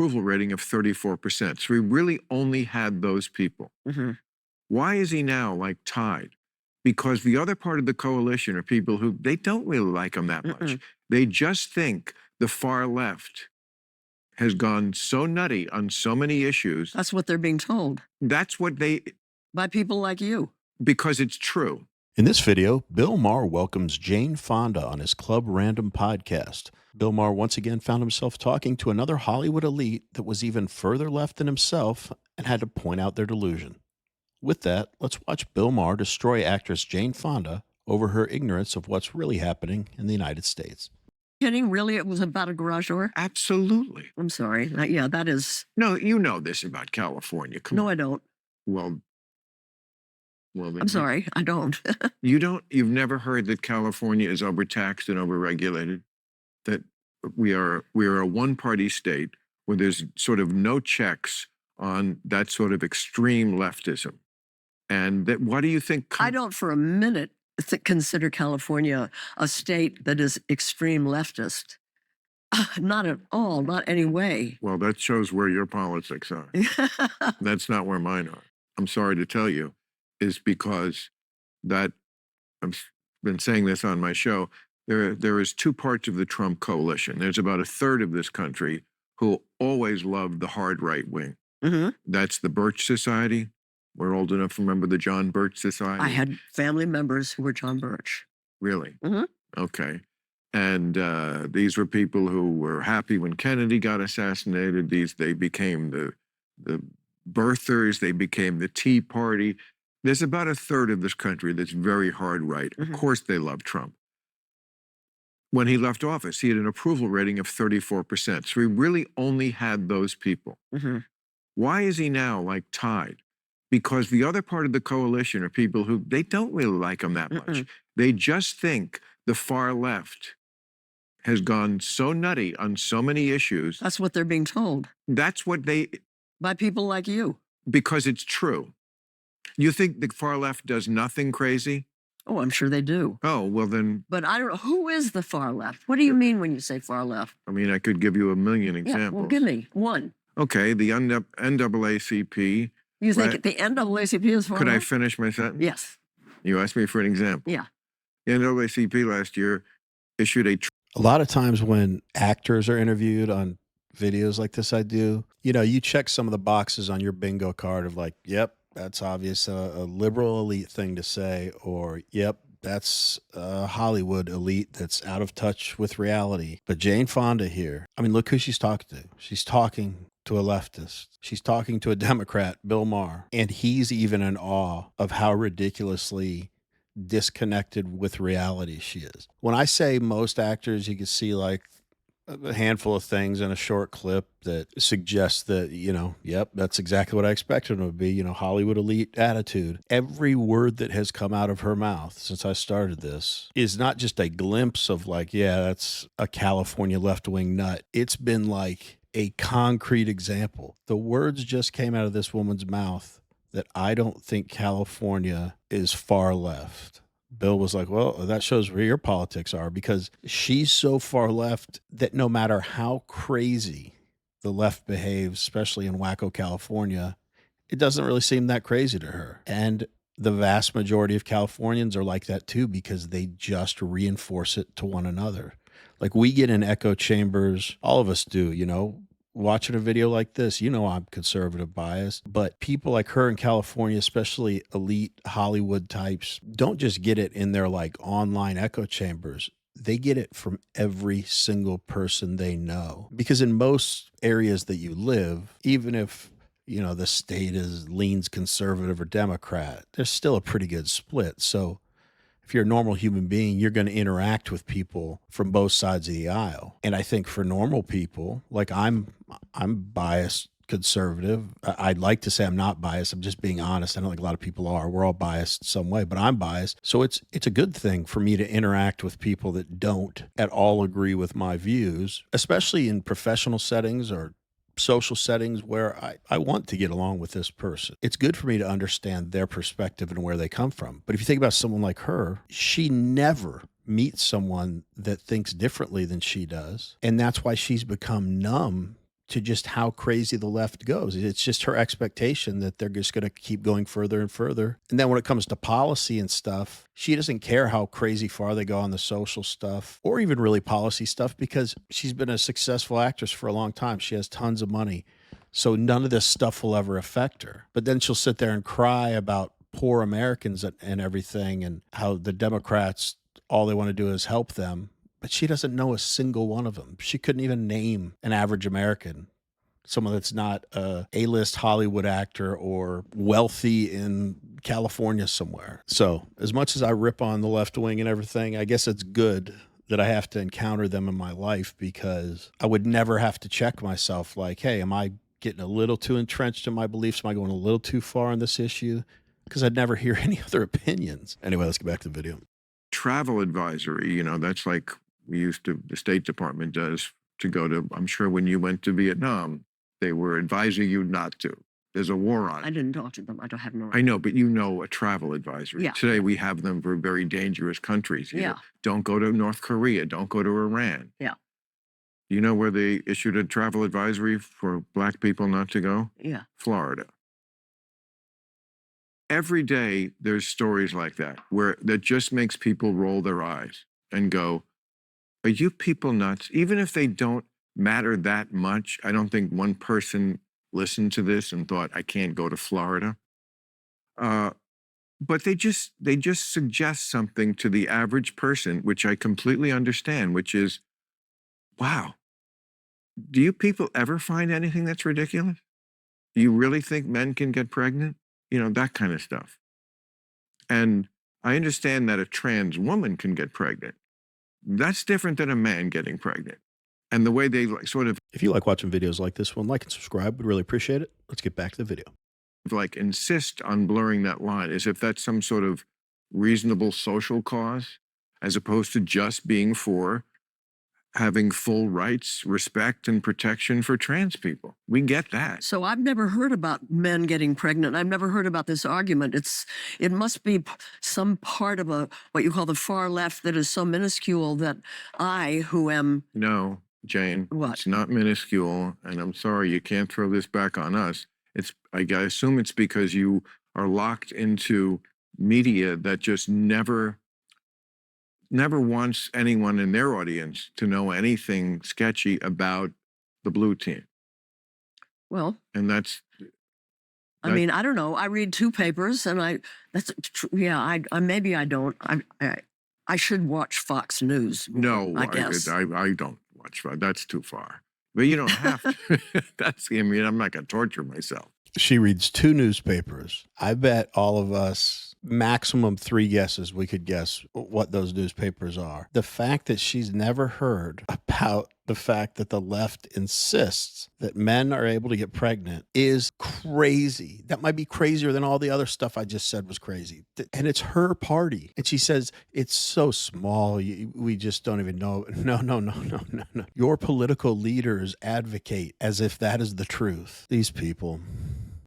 approval rating of 34%. So he really only had those people. Mm-hmm. Why is he now like tied? Because the other part of the coalition are people who they don't really like him that much. They just think the far left has gone so nutty on so many issues. That's what they're being told. That's what they... By people like you. Because it's true. In this video, Bill Maher welcomes Jane Fonda on his Club Random podcast. Bill Maher once again found himself talking to another Hollywood elite that was even further left than himself and had to point out their delusion. With that, let's watch Bill Maher destroy actress Jane Fonda over her ignorance of what's really happening in the United States. Kidding? Really? It was about a garage door? Absolutely. I'm sorry. Yeah, that is... No, you know this about California. Come on. No, I don't. Well, I'm sorry, I don't. You've never heard that California is overtaxed and overregulated? That we are a one-party state where there's sort of no checks on that sort of extreme leftism. And that, what do you think? I don't for a minute consider California a state that is extreme leftist. Not at all, not any way. Well, that shows where your politics are. That's not where mine are. I'm sorry to tell you, is because that, I've been saying this on my show, there is two parts of the Trump coalition. There's about a third of this country who always loved the hard right wing. Mm-hmm. That's the Birch Society. We're old enough to remember the John Birch Society. I had family members who were John Birch. Really? Mm-hmm. Okay. And these were people who were happy when Kennedy got assassinated. They became the birthers. They became the Tea Party. There's about a third of this country that's very hard right. Mm-hmm. Of course they love Trump. When he left office, he had an approval rating of 34%. So he really only had those people. Mm-hmm. Why is he now like tied? Because the other part of the coalition are people who they don't really like him that much. They just think the far left has gone so nutty on so many issues. That's what they're being told. That's what they... By people like you. Because it's true. You think the far left does nothing crazy? Oh, I'm sure they do. Oh, well then... But I don't know. Who is the far left? What do you mean when you say far left? I mean, I could give you a million examples. Yeah, well, give me one. Okay, the NAACP... You think the NAACP is far left? Could I left? finish my sentence? Yes. You asked me for an example. Yeah. The NAACP last year issued A lot of times when actors are interviewed on videos like this I do, you check some of the boxes on your bingo card of like, yep, that's obvious, a liberal elite thing to say, or yep, that's a Hollywood elite that's out of touch with reality. But Jane Fonda here, I mean, look who she's talking to. She's talking to a leftist. She's talking to a Democrat, Bill Maher, and he's even in awe of how ridiculously disconnected with reality she is. When I say most actors, you can see like a handful of things in a short clip that suggests that, yep, that's exactly what I expected them to be, Hollywood elite attitude. Every word that has come out of her mouth since I started this is not just a glimpse of like, yeah, that's a California left-wing nut. It's been like a concrete example. The words just came out of this woman's mouth that I don't think California is far left. Bill was like, well, that shows where your politics are, because she's so far left that no matter how crazy the left behaves, especially in wacko California, it doesn't really seem that crazy to her. And the vast majority of Californians are like that too, because they just reinforce it to one another. Like we get in echo chambers, all of us do, watching a video like this, I'm conservative biased, but people like her in California, especially elite Hollywood types, don't just get it in their like online echo chambers. They get it from every single person they know. Because in most areas that you live, even if, the state leans conservative or Democrat, there's still a pretty good split. So if you're a normal human being, you're going to interact with people from both sides of the aisle. And I think for normal people, like I'm biased conservative. I'd like to say I'm not biased. I'm just being honest. I don't think a lot of people are. We're all biased some way, but I'm biased. So it's a good thing for me to interact with people that don't at all agree with my views, especially in professional settings or social settings where I want to get along with this person. It's good for me to understand their perspective and where they come from. But if you think about someone like her, she never meets someone that thinks differently than she does. And that's why she's become numb to just how crazy the left goes. It's just her expectation that they're just going to keep going further and further. And then when it comes to policy and stuff, she doesn't care how crazy far they go on the social stuff or even really policy stuff, because she's been a successful actress for a long time. She has tons of money. So none of this stuff will ever affect her. But then she'll sit there and cry about poor Americans and everything, and how the Democrats, all they want to do is help them. But she doesn't know a single one of them. She couldn't even name an average American, someone that's not a A-list Hollywood actor or wealthy in California somewhere. So as much as I rip on the left wing and everything, I guess it's good that I have to encounter them in my life, because I would never have to check myself like, hey, am I getting a little too entrenched in my beliefs? Am I going a little too far on this issue? Because I'd never hear any other opinions. Anyway, let's get back to the video. Travel advisory, that's like the State Department does to go to, I'm sure when you went to Vietnam, they were advising you not to. There's a war on it. I didn't talk to them. I don't have no. I know, but a travel advisory. Yeah. Today we have them for very dangerous countries. Yeah. Don't go to North Korea. Don't go to Iran. Yeah. You know where they issued a travel advisory for Black people not to go? Yeah. Florida. Every day there's stories like that just makes people roll their eyes and go, are you people nuts? Even if they don't matter that much, I don't think one person listened to this and thought, I can't go to Florida. But they just suggest something to the average person, which I completely understand, which is, wow, do you people ever find anything that's ridiculous? Do you really think men can get pregnant? That kind of stuff. And I understand that a trans woman can get pregnant. That's different than a man getting pregnant. And the way they If you like watching videos like this one, like and subscribe. We'd really appreciate it. Let's get back to the video. insist on blurring that line as if that's some sort of reasonable social cause, as opposed to just being for having full rights, respect, and protection for trans people. We get that. So I've never heard about men getting pregnant. I've never heard about this argument. It must be some part of what you call the far left that is so minuscule that I, who am... No, Jane, what? It's not minuscule, and I'm sorry, you can't throw this back on us. I assume it's because you are locked into media that just never wants anyone in their audience to know anything sketchy about the blue team. Well, and that's I mean, I don't know. I read two papers, and maybe I don't. I should watch Fox News. No, I guess I don't watch Fox. That's too far. But you don't have to. I'm not going to torture myself. She reads two newspapers. I bet all of us, maximum 3 guesses, we could guess what those newspapers are. The fact that she's never heard about the fact that the left insists that men are able to get pregnant is crazy. That might be crazier than all the other stuff I just said was crazy. And it's her party. And she says, it's so small, we just don't even know. No. Your political leaders advocate as if that is the truth. These people,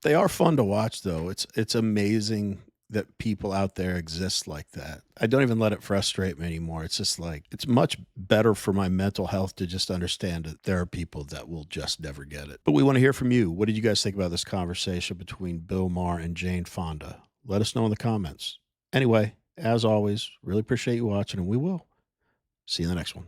they are fun to watch, though. It's amazing that people out there exist like that. I don't even let it frustrate me anymore. It's just like, it's much better for my mental health to just understand that there are people that will just never get it. But we want to hear from you. What did you guys think about this conversation between Bill Maher and Jane Fonda? Let us know in the comments. Anyway, as always, really appreciate you watching, and we will see you in the next one.